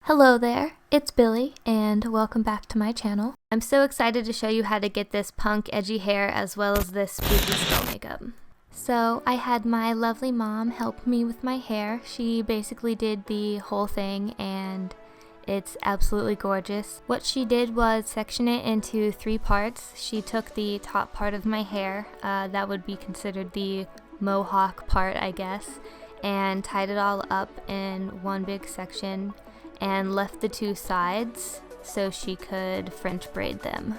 Hello there, it's Billy, and welcome back to my channel. I'm so excited to show you how to get this punk edgy hair as well as this spooky skull makeup. So I had my lovely mom help me with my hair. She basically did the whole thing and it's absolutely gorgeous. What she did was section it into 3 parts. She took the top part of my hair, that would be considered the mohawk part I guess, and tied it all up in one big section and left the 2 sides so she could French braid them.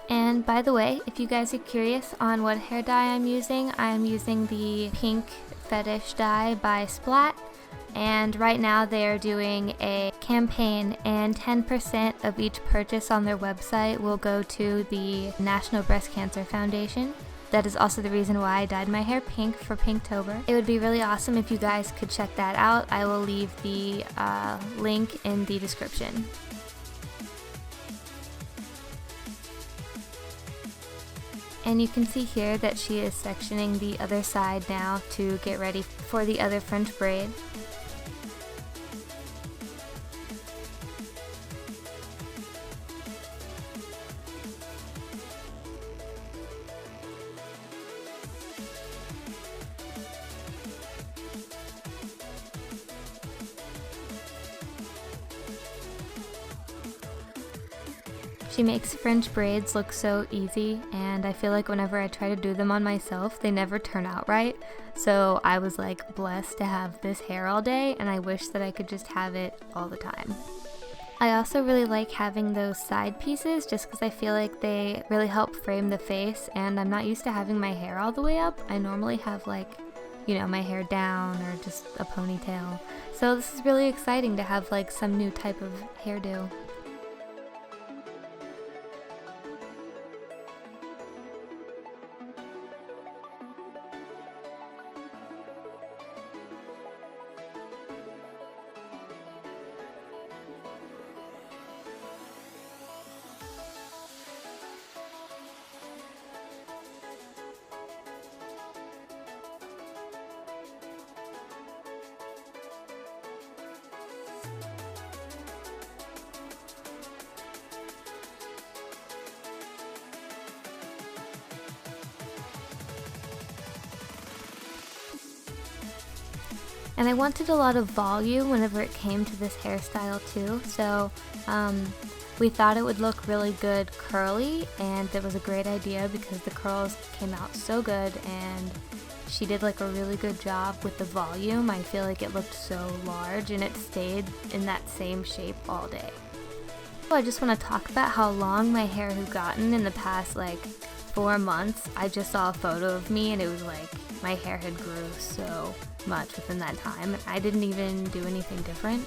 And by the way, if you guys are curious on what hair dye I'm using the pink fetish dye by Splat, and right now they're doing a campaign and 10% of each purchase on their website will go to the National Breast Cancer Foundation. That is also the reason why I dyed my hair pink for Pinktober. It would be really awesome if you guys could check that out. I will leave the link in the description. And you can see here that she is sectioning the other side now to get ready for the other French braid. She makes French braids look so easy, and I feel like whenever I try to do them on myself, they never turn out right. So I was like blessed to have this hair all day, and I wish that I could just have it all the time. I also really like having those side pieces just because I feel like they really help frame the face, and I'm not used to having my hair all the way up. I normally have like, you know, my hair down or just a ponytail. So this is really exciting to have like some new type of hairdo. And I wanted a lot of volume whenever it came to this hairstyle too, so we thought it would look really good curly, and it was a great idea because the curls came out so good and she did like a really good job with the volume. I feel like it looked so large and it stayed in that same shape all day. I just want to talk about how long my hair had gotten in the past like 4 months. I just saw a photo of me and it was like my hair had grew so much within that time, and I didn't even do anything different.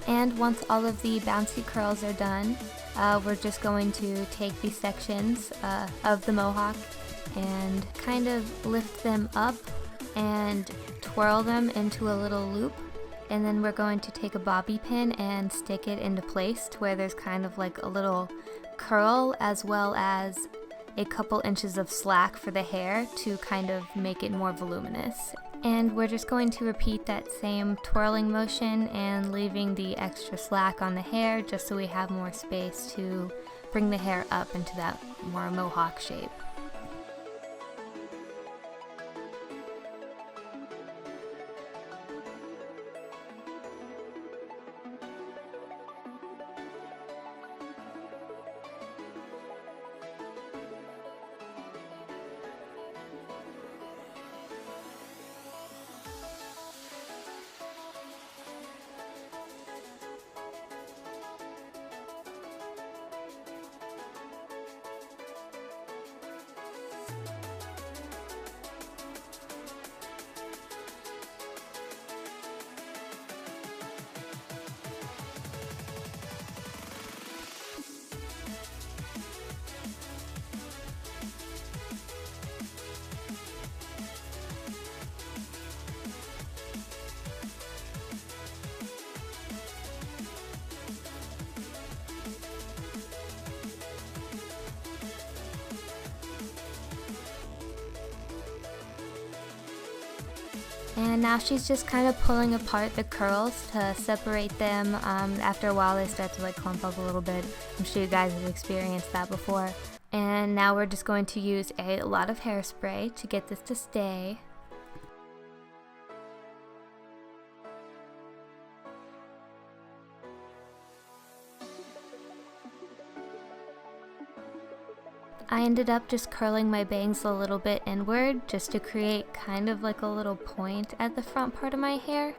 And once all of the bouncy curls are done, we're just going to take these sections of the mohawk and kind of lift them up and twirl them into a little loop, and then we're going to take a bobby pin and stick it into place to where there's kind of like a little curl as well as a couple inches of slack for the hair to kind of make it more voluminous. And we're just going to repeat that same twirling motion and leaving the extra slack on the hair just so we have more space to bring the hair up into that more mohawk shape. And now she's just kind of pulling apart the curls to separate them. After a while they start to like clump up a little bit. I'm sure you guys have experienced that before. And now we're just going to use a lot of hairspray to get this to stay. I ended up just curling my bangs a little bit inward just to create kind of like a little point at the front part of my hair.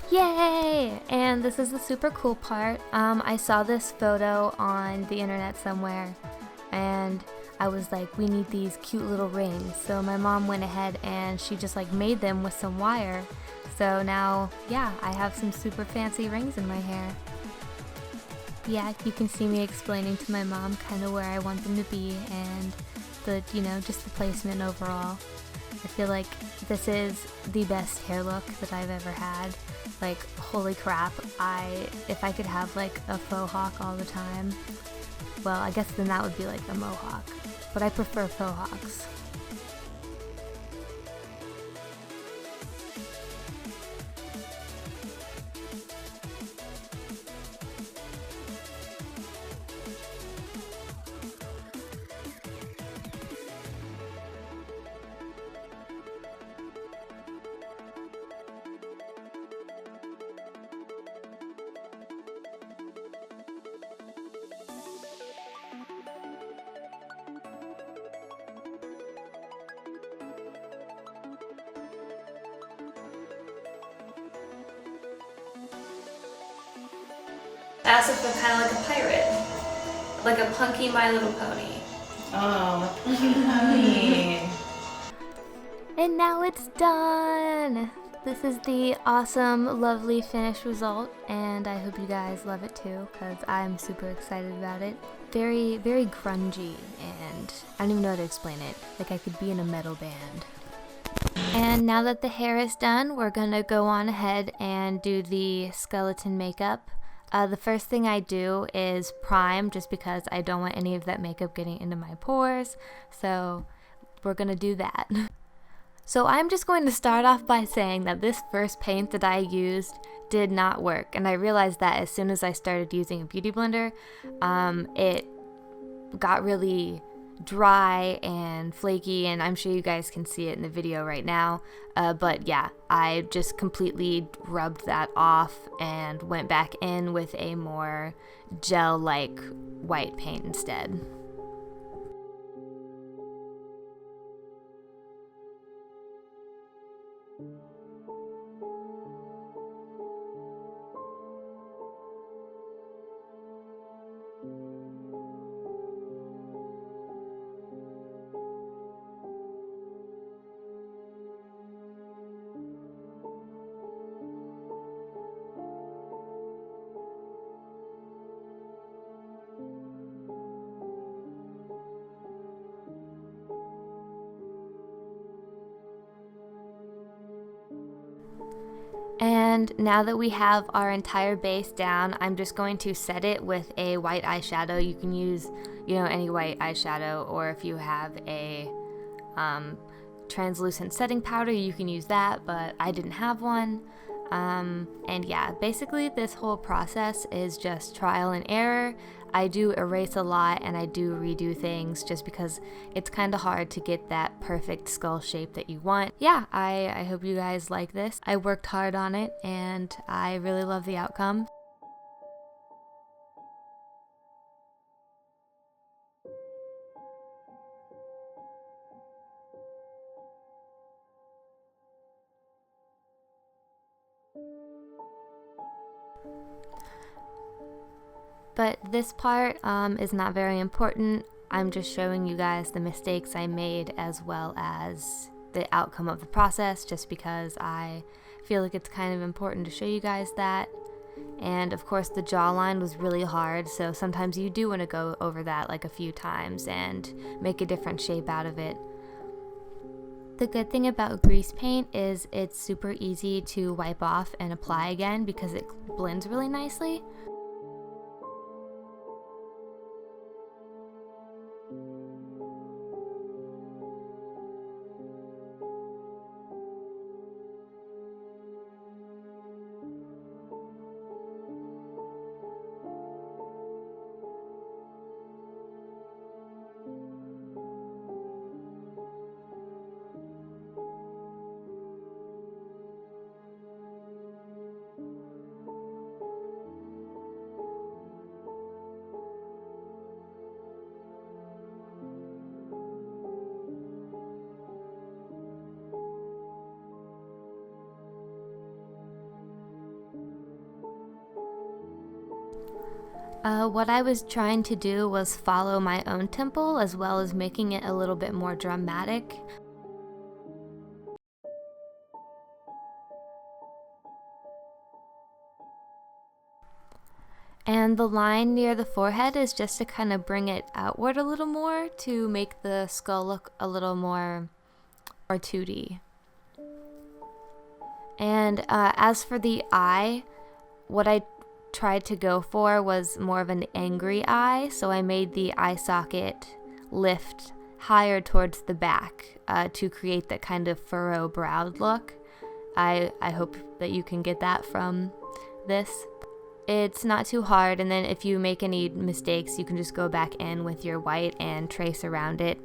Yay! And this is the super cool part. I saw this photo on the internet somewhere and I was like, we need these cute little rings. So my mom went ahead and she just like made them with some wire. So now, yeah, I have some super fancy rings in my hair. Yeah, you can see me explaining to my mom kind of where I want them to be and the, you know, just the placement overall. I feel like this is the best hair look that I've ever had. Like, holy crap, if I could have like a faux hawk all the time, well, I guess then that would be like a mohawk. But I prefer faux hawks. I also feel kind of like a pirate. Like a Punky My Little Pony. Oh, Punky. And now it's done! This is the awesome, lovely finished result, and I hope you guys love it too, because I'm super excited about it. Very, very grungy, and I don't even know how to explain it. Like I could be in a metal band. And now that the hair is done, we're gonna go on ahead and do the skeleton makeup. The first thing I do is prime, just because I don't want any of that makeup getting into my pores, so we're gonna do that. So I'm just going to start off by saying that this first paint that I used did not work, and I realized that as soon as I started using a beauty blender. It got really dry and flaky, and I'm sure you guys can see it in the video right now, but yeah, I just completely rubbed that off and went back in with a more gel-like white paint instead. And now that we have our entire base down, I'm just going to set it with a white eyeshadow. You can use, any white eyeshadow, or if you have a translucent setting powder, you can use that, but I didn't have one. And yeah, basically this whole process is just trial and error. I do erase a lot and I do redo things just because it's kind of hard to get that perfect skull shape that you want. Yeah, I hope you guys like this. I worked hard on it and I really love the outcome. But this part is not very important. I'm just showing you guys the mistakes I made as well as the outcome of the process, just because I feel like it's kind of important to show you guys that. And of course the jawline was really hard, so sometimes you do want to go over that like a few times and make a different shape out of it. The good thing about grease paint is it's super easy to wipe off and apply again because it blends really nicely. What I was trying to do was follow my own temple as well as making it a little bit more dramatic. And the line near the forehead is just to kind of bring it outward a little more to make the skull look a little more 2D. And as for the eye, what I tried to go for was more of an angry eye, so I made the eye socket lift higher towards the back to create that kind of furrow-browed look. I hope that you can get that from this. It's not too hard, and then if you make any mistakes, you can just go back in with your white and trace around it.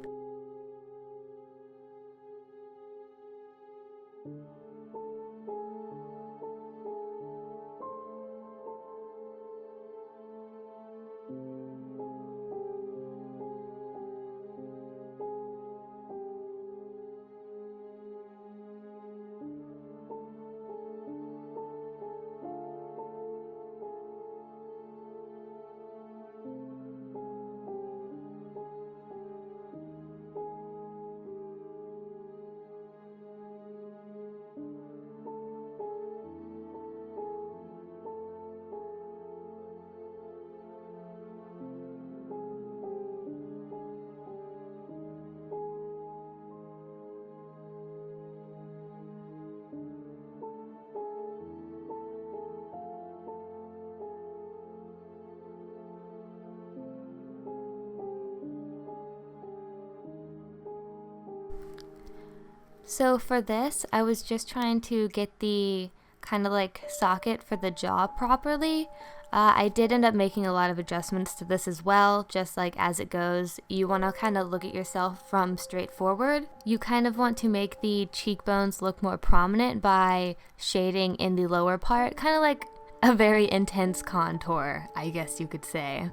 So for this, I was just trying to get the kind of like socket for the jaw properly. I did end up making a lot of adjustments to this as well, just like as it goes. You want to kind of look at yourself from straight forward. You kind of want to make the cheekbones look more prominent by shading in the lower part, kind of like a very intense contour, I guess you could say.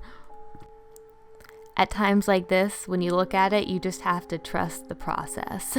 At times like this, when you look at it, you just have to trust the process.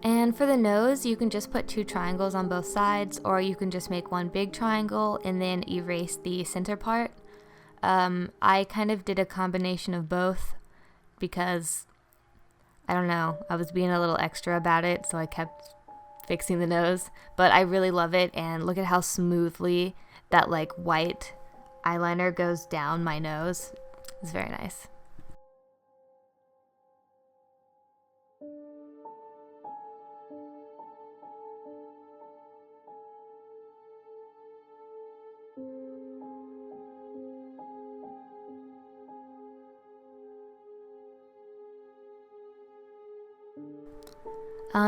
And for the nose, you can just put 2 triangles on both sides, or you can just make one big triangle and then erase the center part. I kind of did a combination of both because, I don't know, I was being a little extra about it, so I kept fixing the nose. But I really love it, and look at how smoothly that like white eyeliner goes down my nose. It's very nice.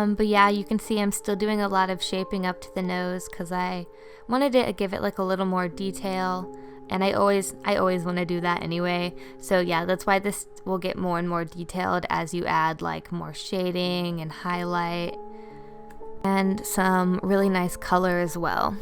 But yeah, you can see I'm still doing a lot of shaping up to the nose because I wanted to give it like a little more detail, and I always want to do that anyway. So yeah, that's why this will get more and more detailed as you add like more shading and highlight and some really nice color as well.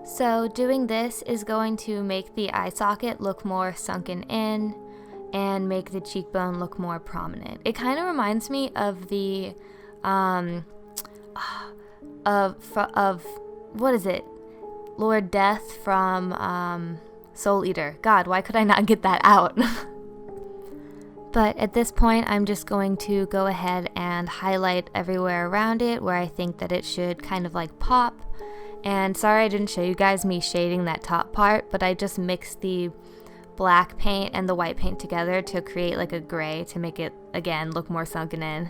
So doing this is going to make the eye socket look more sunken in and make the cheekbone look more prominent. It kind of reminds me of the of what is it? Lord Death from Soul Eater. God, why could I not get that out? But at this point, I'm just going to go ahead and highlight everywhere around it where I think that it should kind of like pop. And sorry I didn't show you guys me shading that top part, but I just mixed the black paint and the white paint together to create like a gray to make it, again, look more sunken in.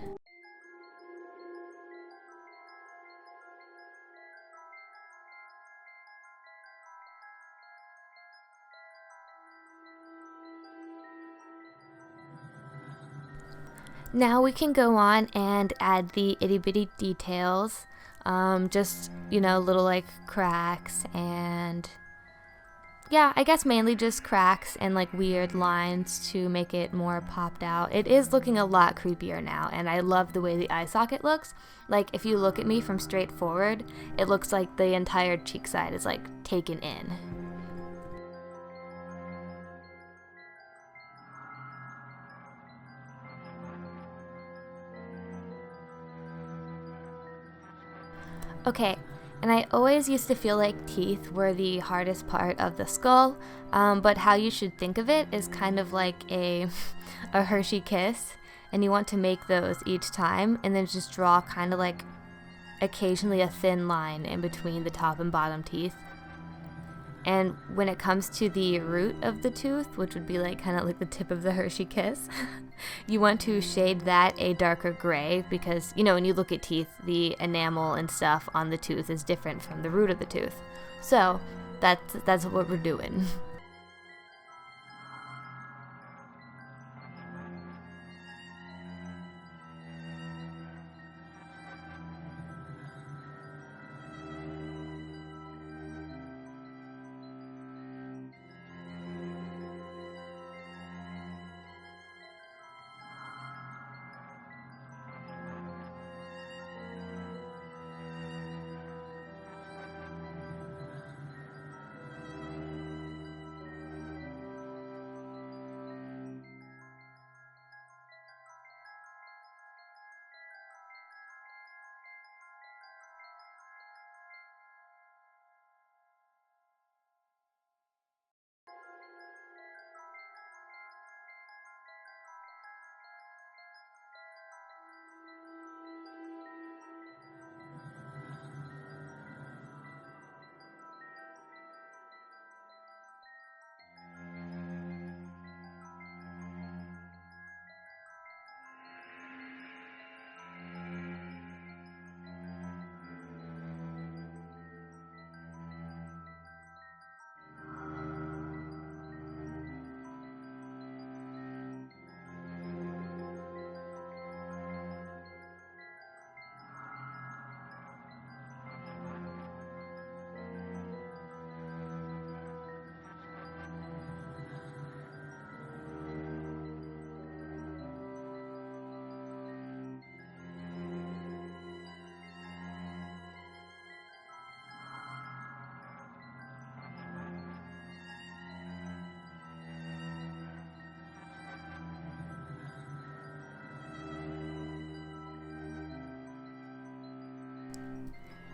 Now we can go on and add the itty bitty details. Just, you know, little like cracks and yeah, I guess mainly just cracks and like weird lines to make it more popped out. It is looking a lot creepier now, and I love the way the eye socket looks. Like if you look at me from straight forward, it looks like the entire cheek side is like taken in. Okay, and I always used to feel like teeth were the hardest part of the skull, but how you should think of it is kind of like a Hershey kiss, and you want to make those each time, and then just draw kind of like occasionally a thin line in between the top and bottom teeth. And when it comes to the root of the tooth, which would be like kind of like the tip of the Hershey kiss, you want to shade that a darker gray because, you know, when you look at teeth, the enamel and stuff on the tooth is different from the root of the tooth. So that's what we're doing.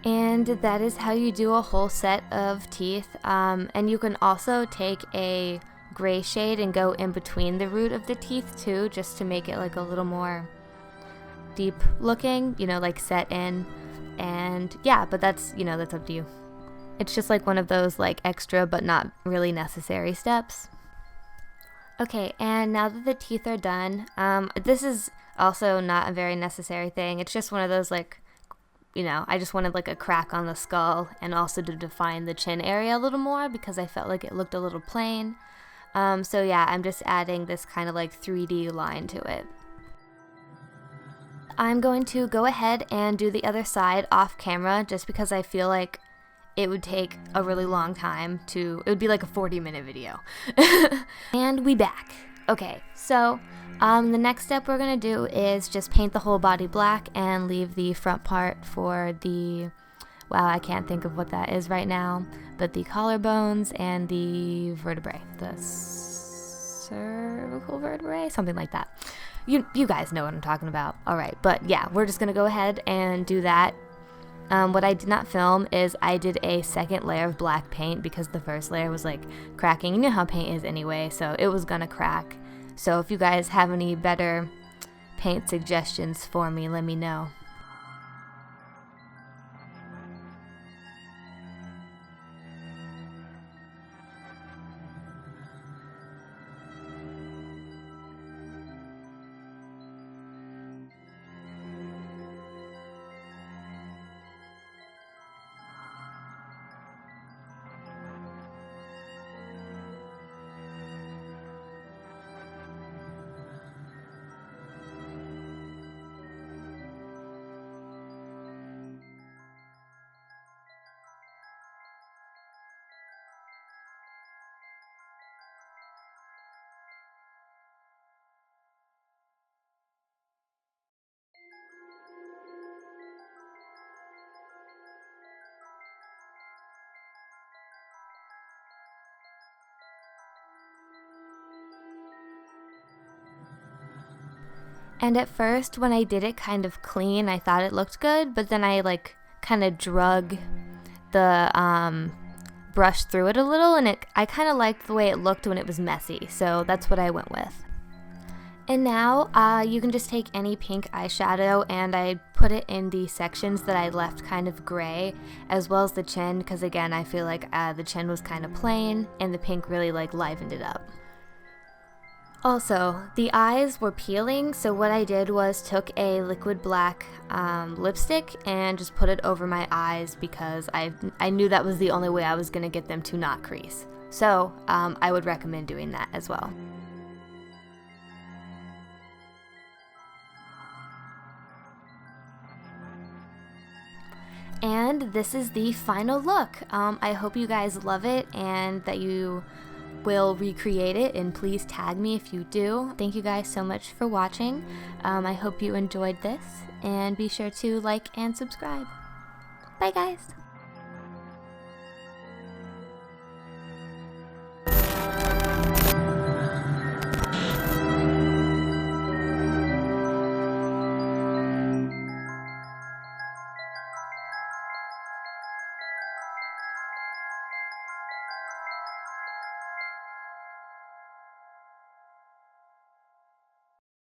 And that is how you do a whole set of teeth. And you can also take a gray shade and go in between the root of the teeth too, just to make it like a little more deep looking, you know, like set in. And yeah, but that's, you know, that's up to you. It's just like one of those like extra but not really necessary steps. Okay, and now that the teeth are done, this is also not a very necessary thing. It's just one of those like, you know, I just wanted like a crack on the skull and also to define the chin area a little more because I felt like it looked a little plain. So yeah, I'm just adding this kind of like 3D line to it. I'm going to go ahead and do the other side off camera just because I feel like it would take a really long time it would be like a 40-minute video. And we back. Okay, so the next step we're gonna do is just paint the whole body black and leave the front part for the, wow, I can't think of what that is right now, but the collarbones and the vertebrae, the cervical vertebrae, something like that. You guys know what I'm talking about. All right, but yeah, we're just gonna go ahead and do that. What I did not film is I did a second layer of black paint because the first layer was like cracking. You know how paint is anyway, so it was gonna crack. So if you guys have any better paint suggestions for me, let me know. And at first, when I did it kind of clean, I thought it looked good, but then I like kind of drug the brush through it a little, and I kind of liked the way it looked when it was messy, so that's what I went with. And now you can just take any pink eyeshadow, and I put it in the sections that I left kind of gray, as well as the chin, because again, I feel like the chin was kind of plain, and the pink really like livened it up. Also, the eyes were peeling, so what I did was took a liquid black lipstick and just put it over my eyes because I knew that was the only way I was going to get them to not crease. So I would recommend doing that as well. And this is the final look. I hope you guys love it and that you will recreate it, and please tag me if you do. Thank you guys so much for watching. I hope you enjoyed this, and be sure to like and subscribe. Bye guys!